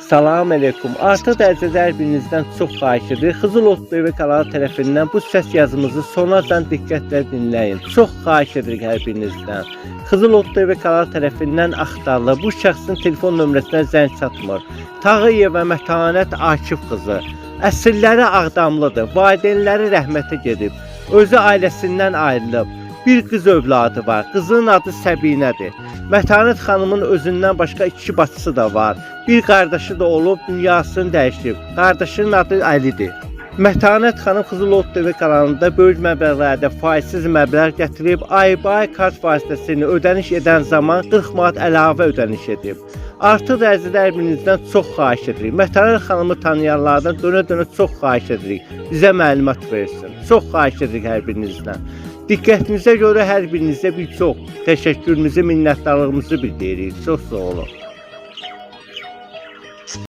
Salam aleyküm. Artıq dərəcədə hər birinizdən çox xahiş edirik. Xızıl Ot TV kanalı tərəfindən bu səs yazımızı sonacan diqqətlə dinləyin. Çox xahiş edirik hər birinizdən. Xızıl Ot TV kanalı tərəfindən axtarılır. Bu şəxsin telefon nömrəsinə zəng çatmır. Tağıyeva Mətanət Akif qızı. Əsilləri Ağdamlıdır. Valideynləri rəhmətə gedib. Özü ailəsindən ayrılıb. Bir qız övladı var. Qızın adı Səbinədir. Mətanət xanımın özündən başqa 2 bacısı da var. Bir qardaşı da olub, dünyasını dəyişib. Qardaşının adı Əlidir. Mətanət xanım Xızıl Ot TV kanalında böyük məbləğlərdə faizsiz məbləğ gətirib, ay kart vasitəsilə ödəniş edən zaman 40 manat əlavə ödəniş edib. Artıq dərəcədə hər birinizdən çox xahiş edirik. Mətanət xanımı tanıyanlardan dönə-dönə çox xahiş edirik. Bizə məlumat versin. Çox xahiş edirik hər birinizdən. Diqqətinizə görə hər birinizə bir çox təşəkkürümüzü, minnətdarlığımızı bildiririk. Çox sağ olun.